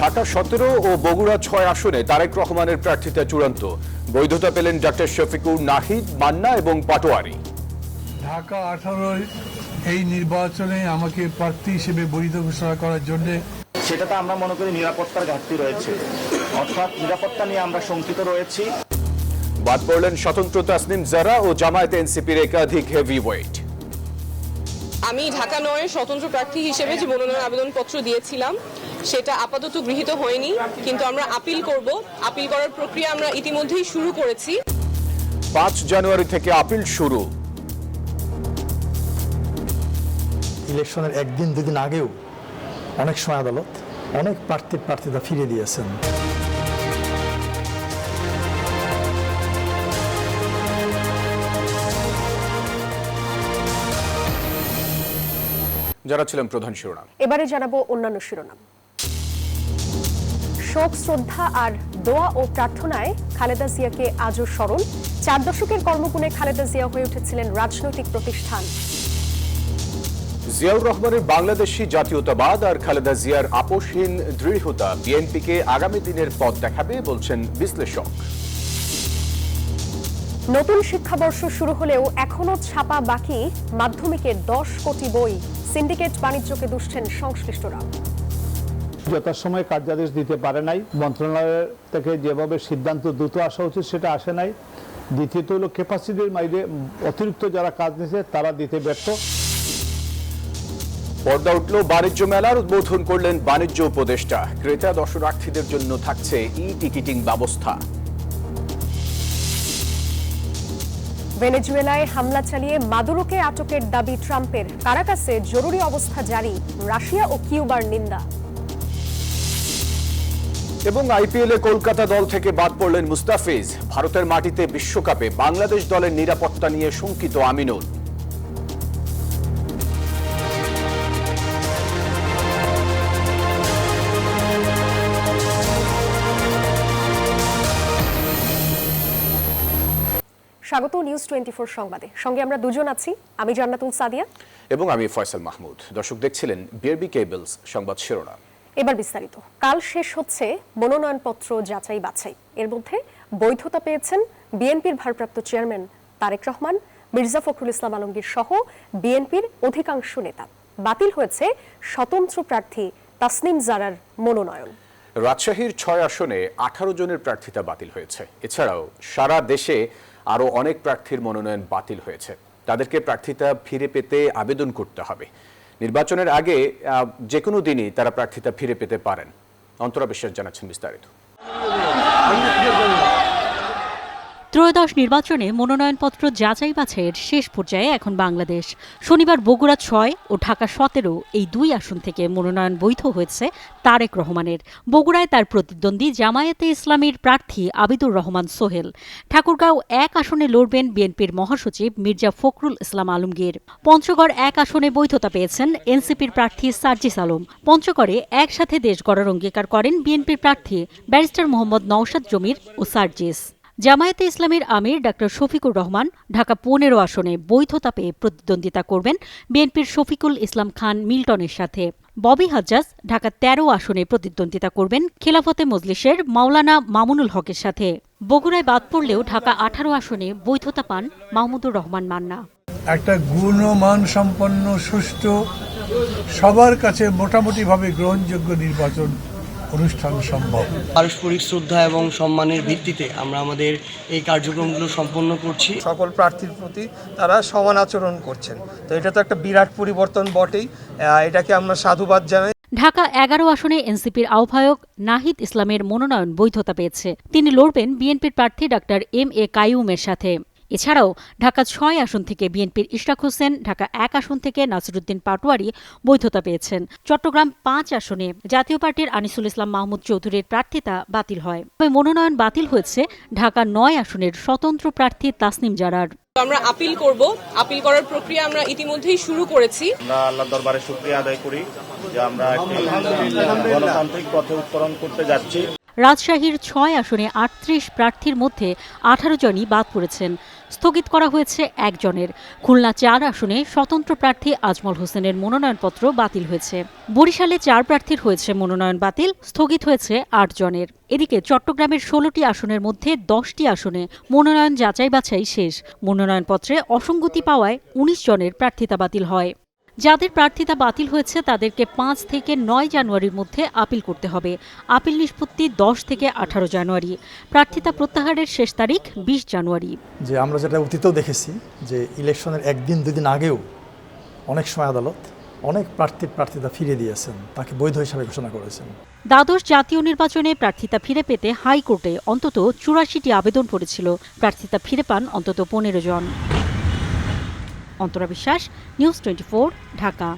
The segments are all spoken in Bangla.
ঢাকা 17 ও বগুড়া 6 আসনে তারেক রহমানের প্রার্থিতা চূড়ান্ত। বৈধতা পেলেন ডক্টর শফিকুর, নাহিদ, মান্না এবং পাটোয়ারি। ঢাকা 18 এই নির্বাচনে আমাকে প্রার্থী হিসেবে বৈধ ঘোষণা করার জন্য সেটাতে আমরা মনে করি নিরাপত্তার ঘাটতি রয়েছে, অর্থাৎ নিরাপত্তা নিয়ে আমরা শঙ্কিত রয়েছি। বাদ পড়লেন স্বতন্ত্র তাসনিম জারা ও জামায়াতে এনসিপির একাধিক হেভিওয়েট। আমি ঢাকা 9 স্বতন্ত্র প্রার্থী হিসেবে যে মনোনয়ন আবেদনপত্র দিয়েছিলাম সেটা আপাতত গৃহীত হয়নি, কিন্তু আমরা আপিল করব। আপিল করার প্রক্রিয়া আমরা ইতিমধ্যেই শুরু করেছি। 5 জানুয়ারি থেকে আপিল শুরু। ইলেকশনের একদিন দুদিন আগেও অনেক সময় আদালত অনেক প্রার্থিতা ফিরিয়ে দিয়েছেন। যারা ছিলেন প্রধান শিরোনাম, এবারে জানাবো অন্যান্য শিরোনাম। শোক, শ্রদ্ধা আর দোয়া ও প্রার্থনায় খালেদা জিয়াকে আজও স্মরণ। 4 দশকের কর্মগুণে খালেদা জিয়া হয়ে উঠেছিলেন রাজনৈতিক প্রতিষ্ঠান। জিয়াউর রহমানের বাংলাদেশি জাতীয়তাবাদ আর খালেদা জিয়ার আপোষহীন দৃঢ়তা বিএনপিকে আগামী দিনের পথ দেখাবে বলছেন বিশ্লেষক। নতুন শিক্ষাবর্ষ শুরু হলেও এখনো ছাপা বাকি মাধ্যমিকের 10 কোটি বই। সিন্ডিকেট বাণিজ্যকে দুষছেন সংশ্লিষ্টরা। যথাসময়ে কার্যাদেশ দিতে পারে নাই, মন্ত্রণালয় থেকে যেভাবে সিদ্ধান্ত দ্রুত আসা উচিত সেটা আসে নাই। দ্বিতীয়ত হলো ক্যাপাসিটির বাইরে অতিরিক্ত যারা কাজ নিয়েছে তারা দিতে ব্যর্থ। পর্দা উঠল বাণিজ্য মেলার। উদ্বোধন করলেন বাণিজ্য উপদেষ্টা। ক্রেতা দর্শনার্থীদের জন্য থাকছে টিকিটিং ব্যবস্থা। ভেনেজুয়েলায় হামলা চালিয়ে মাদুরোকে আটকের দাবি ট্রাম্পের। কারাকাসে জরুরি অবস্থা জারি। রাশিয়া ও কিউবার নিন্দা। এবং আইপিএলে কলকাতা দল থেকে বাদ পড়লেন মুস্তাফিজ। ভারতের মাটিতে বিশ্বকাপে বাংলাদেশ দলের নিরাপত্তা নিয়ে শঙ্কিত আমিনুল। স্বাগত নিউজ 24 সংবাদে। সঙ্গে আমরা দুজন আছি, আমি জান্নাতুল সাদিয়া এবং আমি ফয়সাল মাহমুদ। দর্শক দেখছিলেন বিআরবি কেবলস সংবাদ শিরোনাম। এবার বিস্তারিত। কাল শেষ হচ্ছে মনোনয়নপত্র যাচাই বাছাই। এর মধ্যে বৈধতা পেয়েছেন বিএনপির ভারপ্রাপ্ত চেয়ারম্যান তারেক রহমান, মির্জা ফখরুল ইসলাম আলমগীর সহ বিএনপির অধিকাংশ নেতা। বাতিল হয়েছে স্বতন্ত্র প্রার্থী তাসনিম জারার মনোনয়ন। রাজশাহীর 6 আসনে 18 জনের প্রার্থিতা বাতিল হয়েছে। এছাড়াও সারা দেশে আরও অনেক প্রার্থীর মনোনয়ন বাতিল হয়েছে। তাদেরকে প্রার্থিতা ফিরে পেতে আবেদন করতে হবে। নির্বাচনের আগে যে কোনো দিনই তারা প্রার্থিতা ফিরে পেতে পারেন। অন্তরা বিশ্বাস জানাচ্ছেন বিস্তারিত। ত্রয়োদশ নির্বাচনে মনোনয়নপত্র যাচাই বাছাইয়ের শেষ পর্যায়ে এখন বাংলাদেশ। শনিবার বগুড়া 6 ও ঢাকা 17 এই 2 আসন থেকে মনোনয়ন বৈধ হয়েছে তারেক রহমানের। বগুড়ায় তার প্রতিদ্বন্দ্বী জামায়াতে ইসলামীর প্রার্থী আবিদুর রহমান সোহেল। ঠাকুরগাঁও 1 আসনে লড়বেন বিএনপির মহাসচিব মির্জা ফখরুল ইসলাম আলমগীর। পঞ্চগড় 1 আসনে বৈধতা পেয়েছেন এনসিপির প্রার্থী সার্জিস আলম। পঞ্চগড়ে একসাথে দেশ গড়ার অঙ্গীকার করেন বিএনপির প্রার্থী ব্যারিস্টার মোহাম্মদ নওশাদ জমির ও সার্জিস। জামায়াতে ইসলামীর আমির ডক্টর শফিকুর রহমান ঢাকা 15 আসনে বৈধতা পেয়ে প্রতিদ্বন্দ্বিতা করবেন বিএনপির শফিকুল ইসলাম খান মিল্টনের সাথে। ববি হাজ্জাজ ঢাকা 13 আসনে প্রতিদ্বন্দ্বিতা করবেন খেলাফতে মজলিসের মাওলানা মামুনুল হকের সাথে। বগুড়ায় বাদ পড়লেও ঢাকা 18 আসনে বৈধতা পান মাহমুদুর রহমান মান্না। একটা গুণমান সম্পন্ন, সুষ্ঠু, সবার কাছে মোটামুটিভাবে গ্রহণযোগ্য নির্বাচন অনুষ্ঠান সম্ভব। পারস্পরিক শ্রদ্ধা এবং সম্মানের ভিত্তিতে আমরা আমাদের এই কার্যক্রমগুলো সম্পন্ন করছি। সকল প্রার্থীর প্রতি তারা সমান আচরণ করছেন, তো এটা তো একটা বিরাট পরিবর্তন বটেই। এটাকে আমরা সাধুবাদ জানাই। ঢাকা 11 আসনে এনসিপির আহ্বায়ক নাহিদ ইসলামের মনোনয়ন বৈধতা পেয়েছে। তিনি লড়বেন বিএনপির প্রার্থী ডাক্তার এম.এ. কাইয়ুমের সাথে। এছাড়াও ঢাকা 6 আসন থেকে বিএনপির ইশরাক হোসেন, ঢাকা 1 আসন থেকে নাসিরুদ্দিন পাটোয়ারি বৈধতা পেয়েছেন। চট্টগ্রাম 5 আসনে জাতীয় পার্টির আনিসুল ইসলাম মাহমুদ চৌধুরীর প্রার্থিতা বাতিল হয়। তবে মনোনয়ন বাতিল হয়েছে ঢাকা 9 আসনের স্বতন্ত্র প্রার্থী তাসনিম জারার। আমরা আপিল করব। আপিল করার প্রক্রিয়া আমরা ইতিমধ্যেই শুরু করেছি। আমরা আল্লাহর দরবারে শুকরিয়া আদায় করি যে আমরা একটি গণতান্ত্রিক পথে উত্তরণ করতে যাচ্ছি। রাজশাহীর 6 আসনে 38 প্রার্থীর মধ্যে 18 জনই বাদ পড়েছেন। স্থগিত করা হয়েছে একজনের। খুলনা 4 আসনে স্বতন্ত্র প্রার্থী আজমল হোসেনের মনোনয়নপত্র বাতিল হয়েছে। বরিশালে 4 প্রার্থীর হয়েছে মনোনয়ন বাতিল, স্থগিত হয়েছে 8 জনের। এদিকে চট্টগ্রামের 16টি আসনের মধ্যে 10টি আসনে মনোনয়ন যাচাই বাছাই শেষ। মনোনয়নপত্রে অসঙ্গতি পাওয়ায় 19 জনের প্রার্থিতা বাতিল হয়। যাদের প্রার্থিতা বাতিল হয়েছে তাদেরকে 5 থেকে 9 জানুয়ারির মধ্যে আপিল করতে হবে। আপিল নিষ্পত্তি 10 থেকে 18 জানুয়ারি। প্রার্থিতা প্রত্যাহারের শেষ তারিখ 20 জানুয়ারি। যে আমরা যেটা অতীতেও দেখেছি যে ইলেকশনের একদিন দুদিন আগেও অনেক সময় আদালত অনেক প্রার্থিতা ফিরিয়ে দিয়েছেন, তাকে বৈধ হিসাবে ঘোষণা করেছেন। দ্বাদশ জাতীয় নির্বাচনে প্রার্থিতা ফিরে পেতে হাইকোর্টে অন্তত 84টি আবেদন পড়েছিল। প্রার্থিতা ফিরে পান অন্তত 15 জন। অন্তরা বিশ্বাস, নিউজ 24, ঢাকা।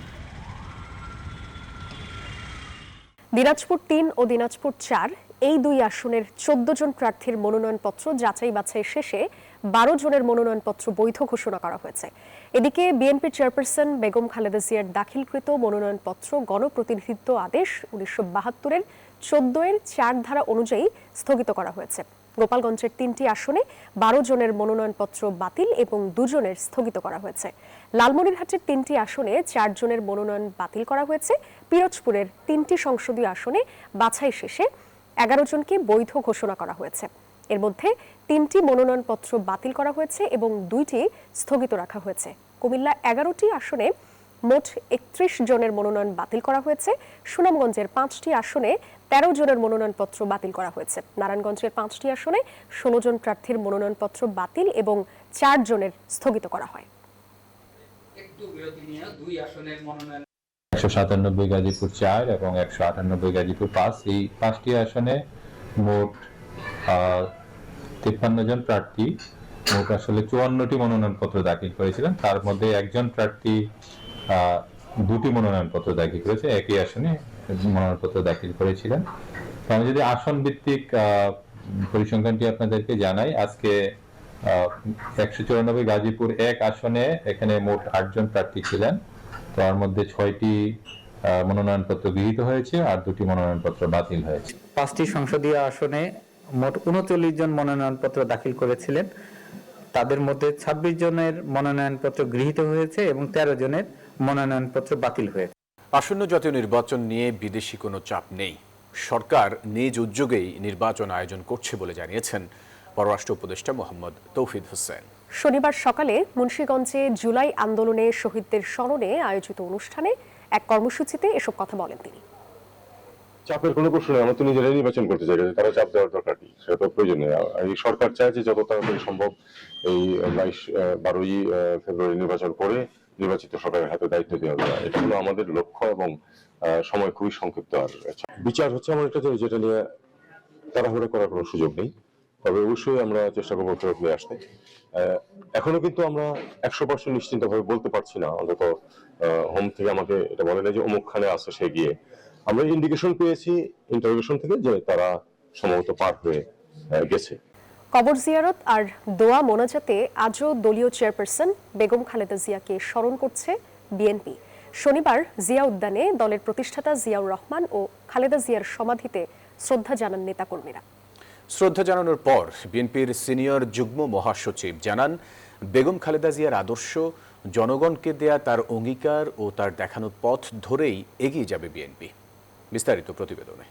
দিনাজপুর 3 ও দিনাজপুর 4 এই 2 আসনের 14 জন প্রার্থীর মনোনয়নপত্র যাচাই বাছাই শেষে 12 জনের মনোনয়নপত্র বৈধ ঘোষণা করা হয়েছে। এদিকে বিএনপির চেয়ারপারসন বেগম খালেদা জিয়ার দাখিলকৃত মনোনয়নপত্র গণপ্রতিনিধিত্ব আদেশ 1972-এর 14-এর 4 ধারা অনুযায়ী স্থগিত করা হয়েছে। গোপালগঞ্জের 3টি আসনে 12 জনের মনোনয়নপত্র বাতিল এবং 2 জনের স্থগিত করা হয়েছে। লালমনিরহাটের 3টি আসনে 4 জনের মনোনয়ন বাতিল করা হয়েছে। পিরোজপুরের 3টি সংসদীয় আসনে বাছাই শেষে 11 জনকে বৈধ ঘোষণা করা হয়েছে। এর মধ্যে 3টি মনোনয়নপত্র বাতিল করা হয়েছে এবং 2টি স্থগিত রাখা হয়েছে। কুমিল্লা 11টি আসনে মোট 31 জনের মনোনয়ন বাতিল করা হয়েছে। সুনামগঞ্জের 5টি আসনে 13 জনের মনোনয়নপত্র বাতিল করা হয়েছে। নারায়ণগঞ্জের 5টি আসনে 16 জন প্রার্থীর মনোনয়নপত্র বাতিল এবং 4 জনের স্থগিত করা হয়। 197 গাজীপুর 4 এবং 198 গাজীপুর 5, এই 5টি আসনে মোট 53 জন প্রার্থী মোট আসলে 54টি মনোনয়নপত্র দাখিল করেছিলেন। তার মধ্যে একজন প্রার্থী 2টি মনোনয়নপত্র দাখিল করেছে, একই আসনে মনোনয়নপত্র দাখিল করেছিলেন। তো আমি যদি আসন ভিত্তিক পরিসংখ্যানটি আপনাদেরকে জানাই, আজকে 194 গাজীপুর 1 আসনে এখানে মোট 8 জন প্রার্থী ছিলেন। তার মধ্যে 6টি মনোনয়নপত্র গৃহীত হয়েছে আর 2টি মনোনয়নপত্র বাতিল হয়েছে। 5টি সংসদীয় আসনে মোট 39 জন মনোনয়নপত্র দাখিল করেছিলেন। তাদের মধ্যে 26 জনের মনোনয়নপত্র গৃহীত হয়েছে এবং 13 জনের মনোনয়নপত্র বাতিল হয়েছে। আসন্ন জাতীয় নির্বাচন নিয়ে বিদেশি কোনো চাপ নেই। সরকার নিজ উদ্যোগেই নির্বাচন আয়োজন করছে বলে জানিয়েছেন পররাষ্ট্র উপদেষ্টা মোহাম্মদ তৌহিদ হোসেন। শনিবার সকালে মুন্সিগঞ্জে জুলাই আন্দোলনে শহীদদের স্মরণে আয়োজিত অনুষ্ঠানে এক কর্মসূচিতে এসব কথা বলেন তিনি। চাপের কোনো প্রশ্ন নেই, আমরা তো নিজেরাই নির্বাচন করতে চাই, তারা চাপ দেওয়ার দরকার কি, সেটা তো প্রয়োজন নেই। এই সরকার চায় যে যত তাড়াতাড়ি সম্ভব এই 12ই ফেব্রুয়ারি নির্বাচন করে নির্বাচিত সরকারের হাতে দায়িত্ব দেওয়া হবে। এটা হলো আমাদের লক্ষ্য এবং সময় খুবই সংক্ষিপ্ত। আর বিচার হচ্ছে আমার একটা জিনিস যেটা নিয়ে তাড়াহুড়ো করার কোনো সুযোগ নেই, তবে অবশ্যই আমরা চেষ্টা করবো ফেরত নিয়ে আসতে। এখনো কিন্তু আমরা 100% নিশ্চিন্ত ভাবে বলতে পারছি না, অন্তত হোম থেকে আমাকে এটা বলে না যে অমুকখানে আছে সে গিয়ে। আমরা ইন্ডিকেশন পেয়েছি ইন্টারোগেশন থেকে যে তারা সম্ভবত পার হয়ে গেছে। কবর জিয়ারত আর দোয়া মোনাজাতে আজও দলীয় চেয়ারপারসন বেগম খালেদা জিয়াকে স্মরণ করছে বিএনপি। শনিবার জিয়া উদ্যানে দলের প্রতিষ্ঠাতা জিয়াউর রহমান ও খালেদা জিয়ার সমাধিতে শ্রদ্ধা জানান নেতাকর্মীরা। শ্রদ্ধা জানানোর পর বিএনপির সিনিয়র যুগ্ম মহাসচিব জানান, বেগম খালেদা জিয়ার আদর্শ, জনগণকে দেয়া তার অঙ্গীকার ও তার দেখানো পথ ধরেই এগিয়ে যাবে বিএনপি। বিস্তারিত প্রতিবেদনে।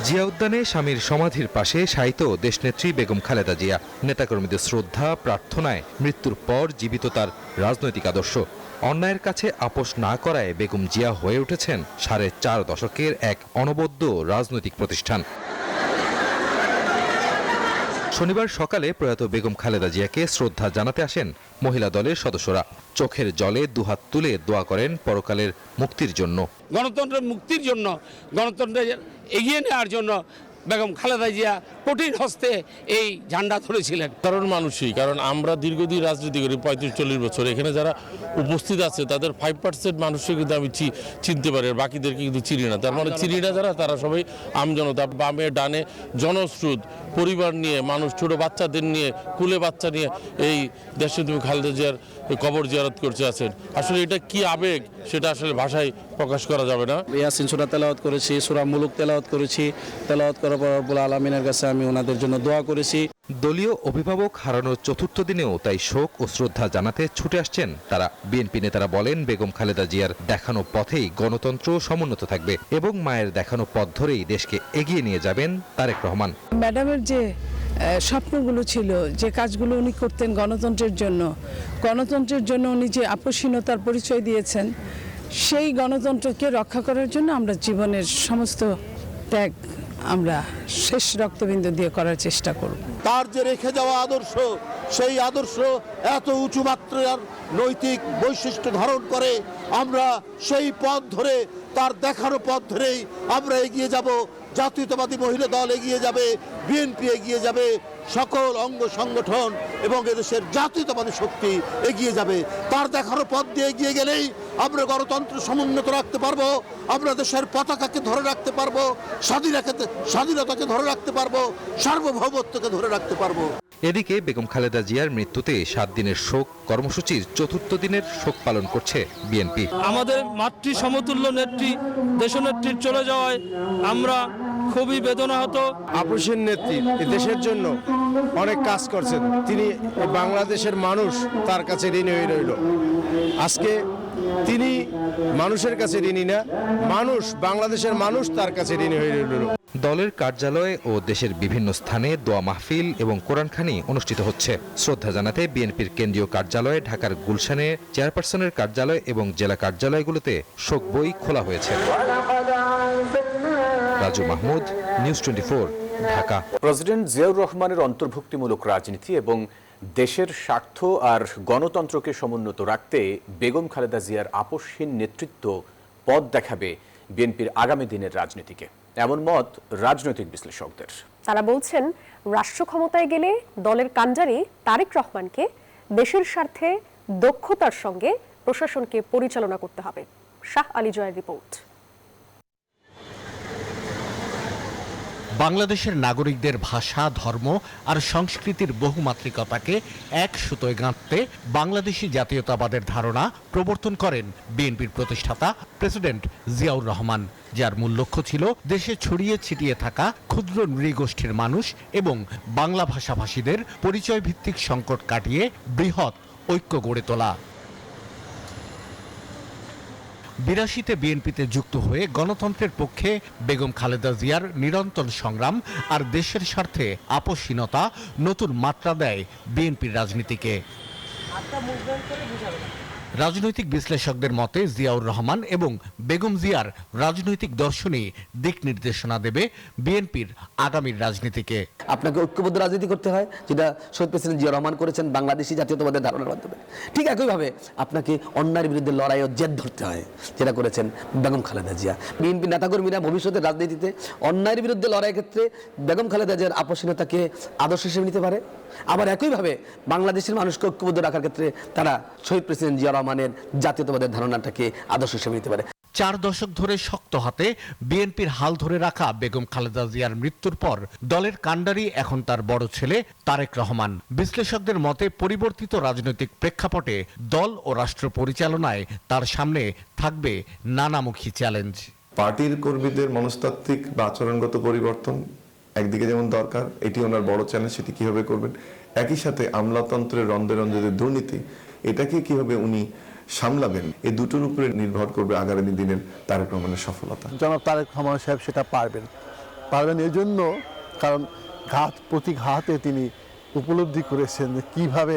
জিয়া উদ্যানে স্বামীর সমাধির পাশে শায়িত দেশনেত্রী বেগম খালেদা জিয়া। নেতাকর্মীদের শ্রদ্ধা প্রার্থনায় মৃত্যুর পর জীবিত তার রাজনৈতিক আদর্শ। অন্যায়ের কাছে আপোষ না করায় বেগম জিয়া হয়ে উঠেছেন 4.5 দশকের এক অনবদ্য রাজনৈতিক প্রতিষ্ঠান। শনিবার সকালে প্রয়াত বেগম খালেদা জিয়াকে শ্রদ্ধা জানাতে আসেন মহিলা দলের সদস্যরা। চোখের জলে দুহাত তুলে দোয়া করেন পরকালের মুক্তির জন্য। গণতন্ত্রের মুক্তির জন্য, গণতন্ত্রের এগিয়ে নেওয়ার জন্য বেগম খালেদা জিয়া কঠিন হস্তে এই ঝান্ডা ধরেছিলেন। কারণ মানুষই, কারণ আমরা দীর্ঘদিন রাজনীতি করি 35-40 বছর, এখানে যারা উপস্থিত আছে তাদের 5% মানুষকে কিন্তু আমি চিনতে পারি, আর বাকিদেরকে কিন্তু চিনি না। তার মানে চিনি না যারা, তারা সবাই আমজনতা। বামে ডানে জনস্রোত, পরিবার নিয়ে মানুষ, ছোট বাচ্চাদের নিয়ে, কুলে বাচ্চা নিয়ে এই দেশে তুমি খালেদা জিয়ার কবর জিয়ারত করতে আছেন। আসলে এটা কি আবেগ সেটা আসলে ভাষায় প্রকাশ করা যাবে না। ইয়াসিন সূরা তেলাওয়াত করেছি, সূরা মুলুক তেলাওয়াত করেছি। তেলাওয়াত করার পর রব্বুল আলামিনের কাছে আমি ওনাদের জন্য দোয়া করেছি। দলীয় অভিভাবক হারানোর চতুর্থ দিনেও তাই শোক ও শ্রদ্ধা জানাতে ছুটে আসছেন তারা। বিএনপি নেতারা বলেন, বেগম খালেদা জিয়ার দেখানো পথেই গণতন্ত্র সমুন্নত থাকবে এবং মায়ের দেখানো পথ ধরেই দেশকে এগিয়ে নিয়ে যাবেন তারেক রহমান। ম্যাডামের যে স্বপ্নগুলো ছিল, যে কাজগুলো উনি করতেন গণতন্ত্রের জন্য উনি যে আপোষহীনতার পরিচয় দিয়েছেন, সেই গণতন্ত্রকে রক্ষা করার জন্য আমরা জীবনের সমস্ত ত্যাগ আমরা শেষ রক্তবিন্দু দিয়ে করার চেষ্টা করব। তার যে রেখে যাওয়া আদর্শ, সেই আদর্শ এত উঁচু মাত্রার নৈতিক বৈশিষ্ট্য ধারণ করে। আমরা সেই পথ ধরে, তার দেখানো পথ ধরেই আমরা এগিয়ে যাব। জাতীয়তাবাদী মহিলা দল এগিয়ে যাবে, বিএনপি এগিয়ে যাবে, সকল অঙ্গ সংগঠন এবং এদেশের জাতীয়তাবাদী শক্তি এগিয়ে যাবে। তার দেখানো পথ দিয়ে এগিয়ে গেলেই আমরা গণতন্ত্র সমুন্নত রাখতে পারবো, আমরা দেশের পতাকাকে ধরে রাখতে পারবো, স্বাধীনতাকে ধরে রাখতে পারবো, সার্বভৌমত্বকে ধরে রাখতে পারবো। এদিকে বেগম খালেদা জিয়ার মৃত্যুতে 7 দিনের শোক কর্মসূচির চতুর্থ দিনের শোক পালন করছে বিএনপি। আমাদের মাতৃ সমতুল্য নেত্রী, দেশনেত্রীর চলে যাওয়ায় আমরা খুবই বেদনাহত। আপোষহীন নেত্রী দেশের জন্য অনেক কাজ করছেন। তিনি বাংলাদেশের মানুষ তার কাছে ঋণী হয়ে রইল। আজকে তিনি মানুষের কাছে ঋণী না, মানুষ, বাংলাদেশের মানুষ তার কাছে ঋণী হয়ে রইল। দলের কার্যালয় ও দেশের বিভিন্ন স্থানে দোয়া মাহফিল এবং কোরআনখানি অনুষ্ঠিত হচ্ছে। শ্রদ্ধা জানাতে বিএনপির কেন্দ্রীয় কার্যালয় ঢাকার গুলশানে চেয়ারপারসনের কার্যালয় এবং জেলা কার্যালয়গুলোতে শোক বই খোলা হয়েছে। রাজু মাহমুদ, নিউজ 24, ঢাকা। প্রেসিডেন্ট জিয়াউর রহমানের অন্তর্ভুক্তিমূলক রাজনীতি এবং দেশের স্বার্থ আর গণতন্ত্রকে সমুন্নত রাখতে বেগম খালেদা জিয়ার আপোষহীন নেতৃত্ব পথ দেখাবে বিএনপির আগামী দিনের রাজনীতিকে, এমন মত রাজনৈতিক বিশ্লেষকদের। তারা বলছেন, রাষ্ট্র ক্ষমতায় গেলে দলের কাণ্ডারি তারেক রহমানকে দেশের স্বার্থে দক্ষতার সঙ্গে প্রশাসনকে পরিচালনা করতে হবে। শাহ আলী জয়ের রিপোর্ট। বাংলাদেশের নাগরিকদের ভাষা, ধর্ম আর সংস্কৃতির বহুমাত্রিকতাকে এক সুতোয় গাঁথতে বাংলাদেশি জাতীয়তাবাদের ধারণা প্রবর্তন করেন বিএনপির প্রতিষ্ঠাতা প্রেসিডেন্ট জিয়াউর রহমান, যার মূল লক্ষ্য ছিল দেশে ছড়িয়ে ছিটিয়ে থাকা ক্ষুদ্র নৃগোষ্ঠীর মানুষ এবং বাংলা ভাষাভাষীদের পরিচয় ভিত্তিক সংকট কাটিয়ে বৃহৎ ঐক্য গড়ে তোলা। 82-তে বিএনপিতে যুক্ত হয়ে গণতন্ত্রের পক্ষে বেগম খালেদা জিয়ার নিরন্তর সংগ্রাম আর দেশের স্বার্থে আপোষহীনতা নতুন মাত্রা দেয় বিএনপির রাজনীতিকে। রাজনৈতিক বিশ্লেষকদের মতে জিয়াউর রহমান এবং বেগম জিয়ার রাজনৈতিক দর্শনই দিক নির্দেশনা দেবে বিএনপির আগামীর রাজনীতিকে। আপনাকে ঐক্যবদ্ধ রাজনীতি করতে হয়, যেটা শহীদ প্রেসিডেন্ট জিয়া রহমান করেছেন বাংলাদেশি জাতীয়তাবাদের ধারণার মাধ্যমে। ঠিক একইভাবে আপনাকে অন্যায়ের বিরুদ্ধে লড়াই ও জেদ ধরতে হয়, যেটা করেছেন বেগম খালেদা জিয়া। বিএনপি নেতাকর্মীরা ভবিষ্যতের রাজনীতিতে অন্যায়ের বিরুদ্ধে লড়াইয়ের ক্ষেত্রে বেগম খালেদা জিয়ার আপোষহীনতাকে আদর্শ হিসেবে নিতে পারে। আবার একইভাবে বাংলাদেশের মানুষকে ঐক্যবদ্ধ রাখার ক্ষেত্রে তারা শহীদ প্রেসিডেন্ট জিয়া রহমানের জাতীয়তাবাদের ধারণাটাকে আদর্শ হিসেবে নিতে পারে। 4 দশক ধরে শক্ত হাতে বিএনপির হাল ধরে রাখা বেগম খালেদা জিয়ার মৃত্যুর পর দলের কাণ্ডারি এখন তার বড় ছেলে তারেক রহমান। বিশ্লেষকদের মতে পরিবর্তিত রাজনৈতিক প্রেক্ষাপটে দল ও রাষ্ট্র পরিচালনায় তার সামনে থাকবে নানামুখী চ্যালেঞ্জ। পার্টির কর্মীদের মনস্তাত্ত্বিক বা আচরণগত পরিবর্তন একদিকে যেমন দরকার, এটি ওনার বড় চ্যালেঞ্জ, সেটি কিভাবে করবেন। একই সাথে আমলাতন্ত্রের রন্ধে রন্ধে যে দুর্নীতি, এটাকে কিভাবে উনি সামলাবেন, এই দুটোর উপরে নির্ভর করবে আগামী দিনের তারেক রহমানের সফলতা। জনাব তারেক রহমান সাহেব সেটা পারবেন এই জন্য, কারণ প্রতি ঘাতে তিনি উপলব্ধি করেছেন যে কীভাবে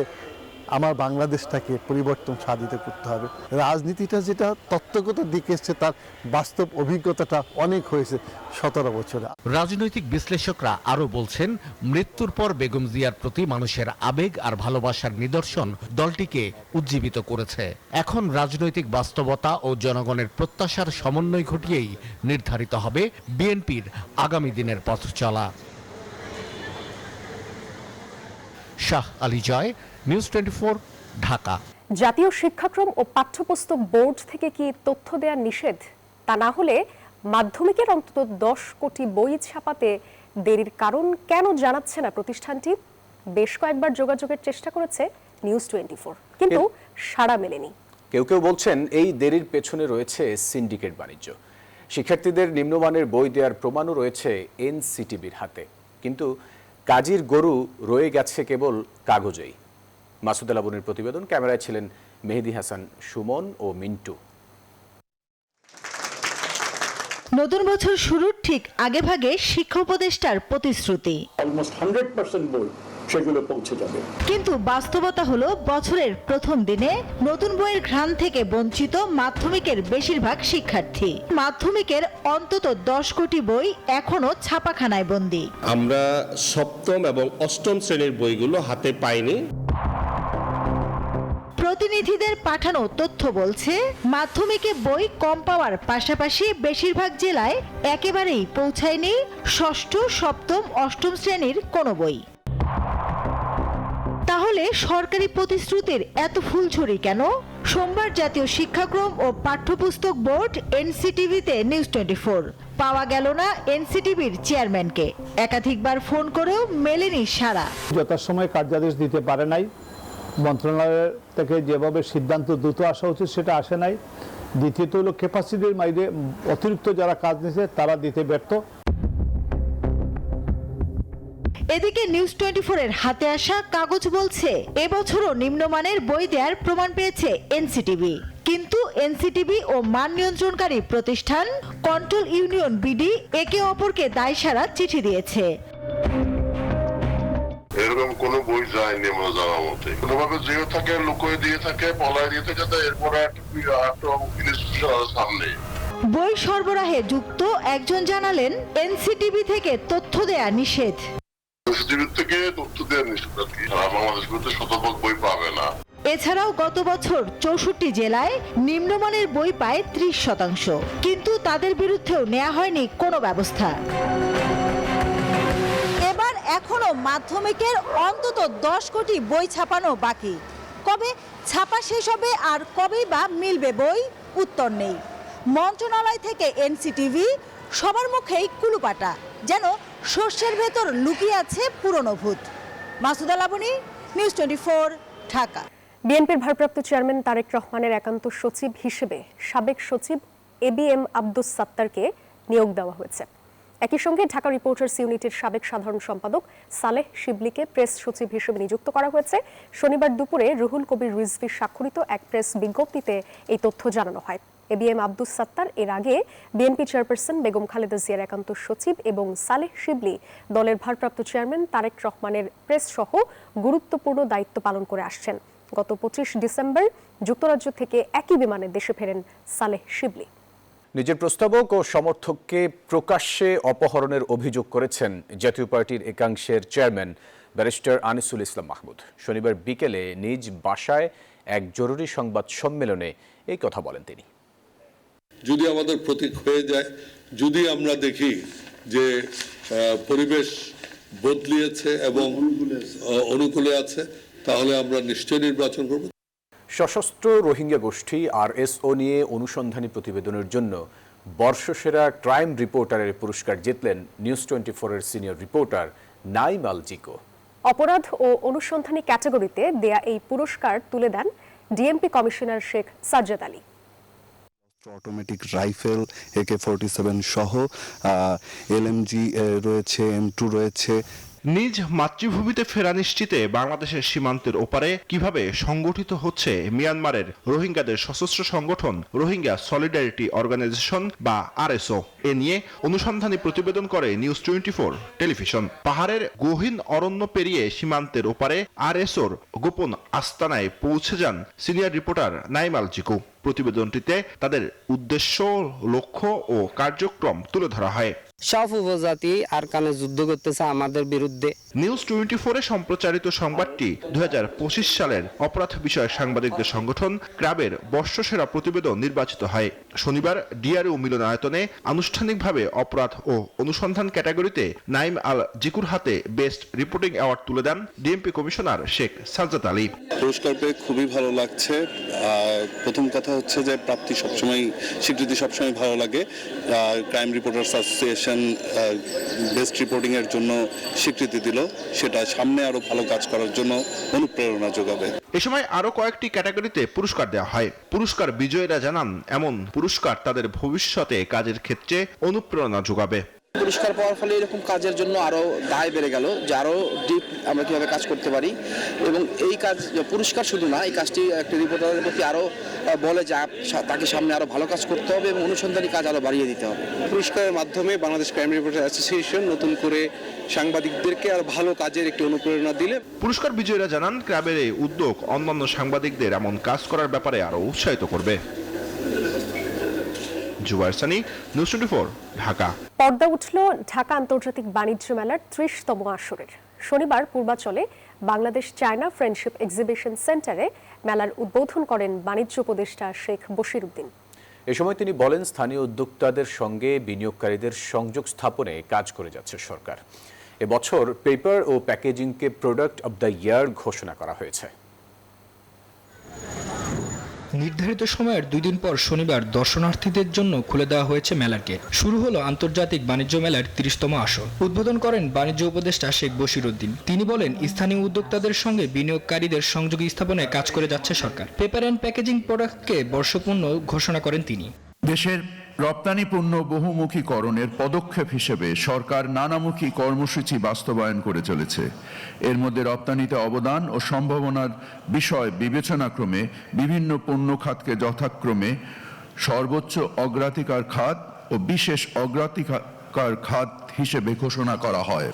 আমার বাংলাদেশটাকে পরিবর্তন সাধিত করতে হবে। রাজনীতিটা যেটা তত্ত্বগত দিকে এসছে, তার বাস্তব অভিজ্ঞতাটা অনেক হয়েছে 17 বছরে। রাজনৈতিক বিশ্লেষকরা আরও বলছেন, মৃত্যুর পর বেগম জিয়ার প্রতি মানুষের আবেগ আর ভালোবাসার নিদর্শন দলটিকে উজ্জীবিত করেছে। এখন রাজনৈতিক বাস্তবতা ও জনগণের প্রত্যাশার সমন্বয় ঘটিয়েই নির্ধারিত হবে বিএনপির আগামী দিনের পথ চলা। শাহ আলী জয়, নিউজ 24, ঢাকা। জাতীয় শিক্ষাক্রম ও পাঠ্যপুস্তক বোর্ড থেকে কি তথ্য দেয়া নিষেধ? তা না হলে মাধ্যমিকের অন্তত 10 কোটি বই ছাপাতে দেরির কারণ কেন জানাচ্ছে না প্রতিষ্ঠানটি? বেশ কয়েকবার যোগাযোগের চেষ্টা করেছে নিউজ 24, কিন্তু সাড়া মেলেনি। কেউ কেউ বলছেন এই দেরির পেছনে রয়েছে সিন্ডিকেট বাণিজ্য। শিক্ষার্থীদের নিম্নমানের বই দেওয়ার প্রমাণও রয়েছে এনসিটিবির হাতে, কিন্তু কাজীর গরু রয়ে গেছে কেবল কাগজেই। মাসুদ আলাবনের প্রতিবেদন, ক্যামেরায় ছিলেন মেহেদি হাসান সুমন ও মিন্টু। নতুন বছর শুরুর ঠিক আগেভাগে শিক্ষা উপদেষ্টার প্রতিশ্রুতি অলমোস্ট 100% বই সেগুলো পৌঁছে যাবে, কিন্তু বাস্তবতা হলো বছরের প্রথম দিনে নতুন বইয়ের ঘ্রাণ থেকে বঞ্চিত মাধ্যমিকের বেশিরভাগ শিক্ষার্থী। মাধ্যমিকের অন্তত 10 কোটি বই এখনো ছাপাখানায় বন্দী। আমরা সপ্তম এবং অষ্টম শ্রেণীর বইগুলো হাতে পাইনি। প্রতিনিধিদের পাঠানো তথ্য বলছে মাধ্যমিকে বই কম পাওয়ার পাশাপাশি বেশিরভাগ জেলায় একেবারেই পৌঁছায়নি ষষ্ঠ, সপ্তম, অষ্টম শ্রেণীর কোনো বই। তাহলে সরকারি প্রতিশ্রুতির এত ফুলঝুরি কেন? সোমবার জাতীয় শিক্ষাক্রম ও পাঠ্যপুস্তক বোর্ড এনসিটিভিতে নিউজ 24 পাওয়া গেল না এনসিটিভির চেয়ারম্যানকে। একাধিকবার ফোন করেও মেলেনি সাড়া। যথাসময়ে কার্যাদেশ দিতে পারে নাই, মন্ত্রণালয় থেকে যেভাবে সিদ্ধান্ত দ্রুত আসা উচিত সেটা আসে নাই। দ্বিতীয়ত হলো ক্যাপাসিটির বাইরে অতিরিক্ত যারা কাজ নিয়েছে তারা দিতে ব্যর্থ। এদিকে নিউজ 24 এর হাতে আসা কাগজ বলছে এবছরও নিম্নমানের বই দেওয়ার প্রমাণ পেয়েছে এনসিটিভি, কিন্তু এনসিটিভি ও মান নিয়ন্ত্রণকারী প্রতিষ্ঠান কন্ট্রোল ইউনিয়ন বিডি একে অপরকে দায়সারা চিঠি দিয়েছে। এরকম কোনো বই যায়নি আমরা জানার মতে, কোনোভাবে যেও থাকে লুকোয় দিয়ে থাকে, পলায় দিয়ে থাকে, এরপরে একটা সামনে বই সরবরাহে যুক্ত একজন জানালেন এনসিটিভি থেকে তথ্য দেয়া নিষেধ। থেকে তথ্য দেওয়ার নিষেধ, সারা বাংলাদেশ শতভাগ বই পাবে না। এছাড়াও গত বছর 64 জেলায় নিম্নমানের বই পায় 30%, কিন্তু তাদের বিরুদ্ধেও নেওয়া হয়নি কোনো ব্যবস্থা। এবার এখনো মাধ্যমিকের অন্তত 10 কোটি বই ছাপানো বাকি। কবে ছাপা শেষ হবে আর কবেই বা মিলবে বই, উত্তর নেই। মন্ত্রণালয় থেকে এনসিটিভি সবার মুখেই কুলুপাটা, যেন শস্যের ভেতর লুকিয়ে আছে পুরনো ভূত। মাসুদ আলাবনী, নিউজ 24, ঢাকা। বিএনপির ভারপ্রাপ্ত চেয়ারম্যান তারেক রহমানের একান্ত সচিব হিসেবে সাবেক সচিব ABM আব্দুস সাত্তারকে নিয়োগ দেওয়া হয়েছে। একই সঙ্গে ঢাকা রিপোর্টার্স ইউনিটের সাবেক সাধারণ সম্পাদক সালেহ শিবলিকে প্রেস সচিব হিসেবে নিযুক্ত করা হয়েছে। শনিবার দুপুরে রুহুল কবির রিজভীর স্বাক্ষরিত এক প্রেস বিজ্ঞপ্তিতে এই তথ্য জানানো হয়। ABM আব্দুস সাত্তার এর আগে বিএনপি চেয়ারপারসন বেগম খালেদা জিয়ার একান্ত সচিব এবং সালেহ শিবলি দলের ভারপ্রাপ্ত চেয়ারম্যান তারেক রহমানের প্রেস সহ গুরুত্বপূর্ণ দায়িত্ব পালন করে আসছেন। গত 25 ডিসেম্বর যুক্তরাজ্য থেকে একই বিমানে দেশে ফেরেন সালেহ শিবলি। নিজের প্রস্তাবক ও সমর্থককে প্রকাশ্যে অপহরণের অভিযোগ করেছেন জাতীয় পার্টির একাংশের চেয়ারম্যান ব্যারিস্টার আনিসুল ইসলাম মাহমুদ। শনিবার বিকেলে নিজ বাসায় এক জরুরি সংবাদ সম্মেলনে এই কথা বলেন তিনি। যদি আমাদের প্রতীক হয়ে যায়, যদি আমরা দেখি যে পরিবেশ বদলিয়েছে এবং অনুকূলে আছে, তাহলে আমরা নিশ্চয়ই নির্বাচন করব। সশস্ত্র রোহিঙ্গা গোষ্ঠী RSO নিয়ে অনুসন্ধানী প্রতিবেদনের জন্য বর্ষসেরা ক্রাইম রিপোর্টারের পুরস্কার জিতলেন নিউজ 24-এর সিনিয়র রিপোর্টার নাইম আল জিকো। অপরাধ ও অনুসন্ধানী ক্যাটাগরিতে দেয়া এই পুরস্কার তুলে দেন DMP commissioner Sheikh Sajjad Ali. Automatic rifle AK-47 সহ LMG রয়েছে, M2 রয়েছে। নিজ মাতৃভূমিতে ফেরা নিশ্চিতে বাংলাদেশের সীমান্তের ওপারে কিভাবে সংগঠিত হচ্ছে মিয়ানমারের রোহিঙ্গাদের সশস্ত্র সংগঠন রোহিঙ্গা সলিডারিটি অর্গানাইজেশন বা RSO, এ নিয়ে অনুসন্ধানী প্রতিবেদন করে নিউজ 24 টেলিভিশন। পাহাড়ের গহীন অরণ্য পেরিয়ে সীমান্তের ওপারে RSOর গোপন আস্তানায় পৌঁছে যান সিনিয়র রিপোর্টার নাইম আল জিকো। প্রতিবেদনটিতে তাদের উদ্দেশ্য, লক্ষ্য ও কার্যক্রম তুলে ধরা হয়। সব উপজাতি আরকানে যুদ্ধ করতেছে আমাদের বিরুদ্ধে। নিউজ 24-এ সম্প্রচারিত সংবাদটি 2025 সালের অপরাধ বিষয়ক সাংবাদিকদের সংগঠন ক্রাবের বর্ষসেরা প্রতিবেদন নির্বাচিত হয়। শনিবার ডিআরইউ মিলনায়তনে আনুষ্ঠানিকভাবে অপরাধ ও অনুসন্ধান ক্যাটাগরিতে নাইম আল জিকুর হাতে বেস্ট রিপোর্টিং অ্যাওয়ার্ড তুলে দেন ডিএমপি কমিশনার শেখ সাজ্জাদ আলী। পুরস্কার পেয়ে খুবই ভালো লাগছে। প্রথম কথা হচ্ছে যে প্রাপ্তি সবসময়, স্বীকৃতি সবসময় ভালো লাগে। Crime reporters association association best রিপোর্টিংয়ের জন্য স্বীকৃতি দিল, সেটা সামনে আরও ভালো কাজ করার জন্য অনুপ্রেরণা যোগাবে। এ সময় আরো কয়েকটি ক্যাটাগরিতে পুরস্কার দেওয়া হয়। পুরস্কার বিজয়ীরা জানান, এমন পুরস্কার তাদের ভবিষ্যতে কাজের ক্ষেত্রে অনুপ্রেরণা যোগাবে। পুরস্কার পাওয়ার ফলে এরকম কাজের জন্য আরো দায় বেড়ে গেল, যে আরো ডিপ আমরা কিভাবে কাজ করতে পারি, এবং এই কাজ পুরস্কার শুধু না, এই কাজটি একটা রিপোর্টারের প্রতি আরো বলে যে তাকে সামনে আরো ভালো কাজ করতে হবে এবং অনুসন্ধানী কাজ আরো বাড়িয়ে দিতে হবে। পুরস্কারের মাধ্যমে বাংলাদেশ ক্রাইম রিপোর্টার অ্যাসোসিয়েশন নতুন করে সাংবাদিকদেরকে আর ভালো কাজের একটি অনুপ্রেরণা দিলে। পুরস্কার বিজয়ীরা জানান, ক্লাবের এই উদ্যোগ অন্যান্য সাংবাদিকদের এমন কাজ করার ব্যাপারে আরো উৎসাহিত করবে। জুবায়ের সানি, নিউজ 24, ঢাকা। পর্দা উঠল ঢাকা আন্তর্জাতিক বাণিজ্য মেলার 30তম আসরের। শনিবার পূর্বাচলে বাংলাদেশ চায়না ফ্রেন্ডশিপ এক্সিবিশন সেন্টারে মেলার উদ্বোধন করেন বাণিজ্য উপদেষ্টা শেখ বশির উদ্দিন। এ সময় তিনি বলেন, স্থানীয় উদ্যোক্তাদের সঙ্গে বিনিয়োগকারীদের সংযোগ স্থাপনে কাজ করে যাচ্ছে সরকার। এবছর পেপার ও প্যাকেজিংকে প্রোডাক্ট অব দ্য ইয়ার ঘোষণা করা হয়েছে। নির্ধারিত সময়ের 2 দিন পর শনিবার দর্শনার্থীদের জন্য খুলে দেওয়া হয়েছে মেলার গেট। শুরু হলো আন্তর্জাতিক বাণিজ্য মেলার 30তম আসর। উদ্বোধন করেন বাণিজ্য উপদেষ্টা শেখ বশির উদ্দিন। তিনি বলেন, স্থানীয় উদ্যোক্তাদের সঙ্গে বিনিয়োগকারীদের সংযোগ স্থাপনে কাজ করে যাচ্ছে সরকার। পেপার অ্যান্ড প্যাকেজিং প্রোডাক্টকে বর্ষপূর্ণ ঘোষণা করেন তিনি। দেশের রপ্তানি পণ্য বহুমুখীকরণের পদক্ষেপ হিসেবে সরকার নানামুখী কর্মসূচি বাস্তবায়ন করে চলেছে। এর মধ্যে রপ্তানিতে অবদান ও সম্ভাবনার বিষয় বিবেচনাক্রমে বিভিন্ন পণ্য খাতকে যথাক্রমে সর্বোচ্চ অগ্রাধিকার খাত ও বিশেষ অগ্রাধিকার খাত হিসেবে ঘোষণা করা হয়।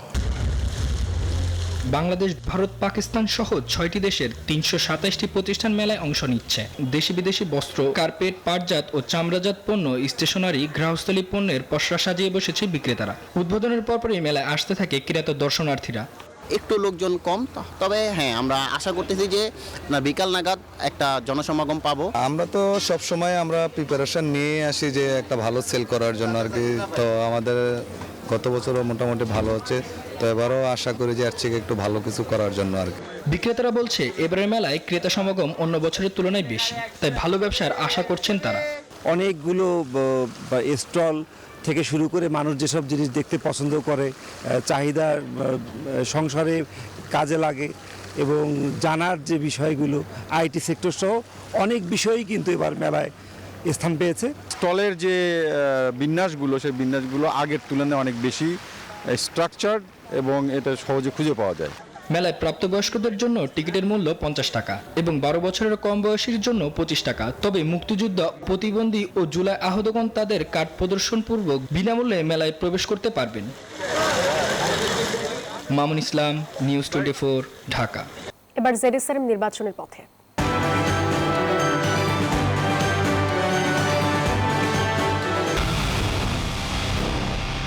বাংলাদেশ, ভারত, পাকিস্তান সহ 6টি দেশের 327টি প্রতিষ্ঠান মেলায় অংশ নিচ্ছে। দেশি বিদেশি বস্ত্র, কার্পেট, পাটজাত ও চামড়াজাত পণ্য, স্টেশনারি, গৃহস্থলী পণ্যের পসরা সাজিয়ে বসেছে বিক্রেতারা। উদ্বোধনের পরপরই মেলায় আসতে থাকে ক্রেতা দর্শনার্থীরা। একটু লোকজন কম, তবে হ্যাঁ আমরা আশা করতেছি যে বিকাল নাগাদ একটা জনসমাগম পাবো। আমরা তো সব সময় আমরা প্রিপারেশন নিয়ে আসি যে একটা ভালো সেল করার জন্য আর কি। তো আমাদের গত বছরও মোটামুটি ভালো হচ্ছে, তো এবারও আশা করি যে এর থেকে একটু ভালো কিছু করার জন্য আর কি। বিক্রেতারা বলছে, এবারের মেলায় ক্রেতা সমাগম অন্য বছরের তুলনায় বেশি, তাই ভালো ব্যবসার আশা করছেন তারা। অনেকগুলো স্টল থেকে শুরু করে মানুষ যেসব জিনিস দেখতে পছন্দ করে, চাহিদা সংসারে কাজে লাগে এবং জানার যে বিষয়গুলো, আইটি সেক্টর সহ অনেক বিষয়ই কিন্তু এবার মেলায় স্থান পেয়েছে। স্টলের যে বিন্যাসগুলো, সেই বিন্যাসগুলো আগের তুলনায় অনেক বেশি স্ট্রাকচার্ড এবং এটা সহজে খুঁজে পাওয়া যায়। মেলায় প্রাপ্তবয়স্কদের জন্য টিকিটের মূল্য 50 টাকা এবং 12 বছরের কম বয়সীর জন্য 25 টাকা। তবে মুক্তিযুদ্ধ, প্রতিবন্ধী ও জুলাই আহতগণ তাদের কার্ড প্রদর্শনপূর্বক বিনামূল্যে মেলায় প্রবেশ করতে পারবেন। মামুন ইসলাম, নিউজ 24, ঢাকা। এবার জেরুসালেম নির্বাচনের পথে।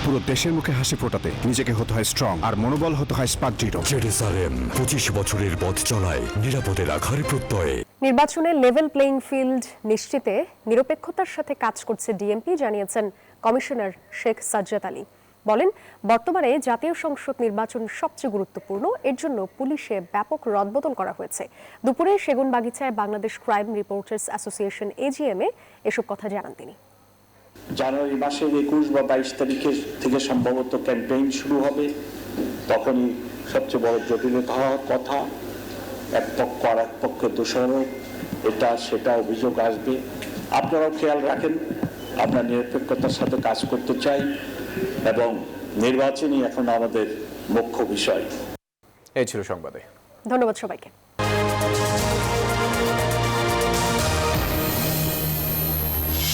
পুরো দেশের মুখে হাসি ফোটাতে নিজেকে হতে হয় স্ট্রং আর মনোবল হতে হয় স্পার্ক-জিরো। জেরুসালেম 25 বছরের পথ চলায় নিরাপদে রাখার প্রত্যয়ে। নির্বাচনে লেভেল প্লেইং ফিল্ড নিশ্চিতে নিরপেক্ষতার সাথে কাজ করছে ডিএমপি, জানিয়েছেন কমিশনার শেখ সাজ্জাদ আলী। বলেন, বর্তমানে জাতীয় সংসদ নির্বাচন সবচেয়ে গুরুত্বপূর্ণ, এর জন্য পুলিশে ব্যাপক রদবদল করা হয়েছে। দুপুরে সেগুনবাগিচায় বাংলাদেশ ক্রাইম রিপোর্টার্স অ্যাসোসিয়েশন এজিএমে এসব কথা জানান তিনি। জানুয়ারি মাসের 21 বা 22 তারিখের থেকে সম্ভবত ক্যাম্পেইন শুরু হবে। তখনই সবচেয়ে বড় জটিলতা হওয়ার কথা, এক পক্ষ আর এক পক্ষের দোষারোপ, এটা সেটা অভিযোগ আসবে। আপনারাও খেয়াল রাখেন, আমরা নিরপেক্ষতার সাথে কাজ করতে চাই এবং নির্বাচনই এখন আমাদের মুখ্য বিষয়। এই ছিল সংবাদে। ধন্যবাদ সবাইকে।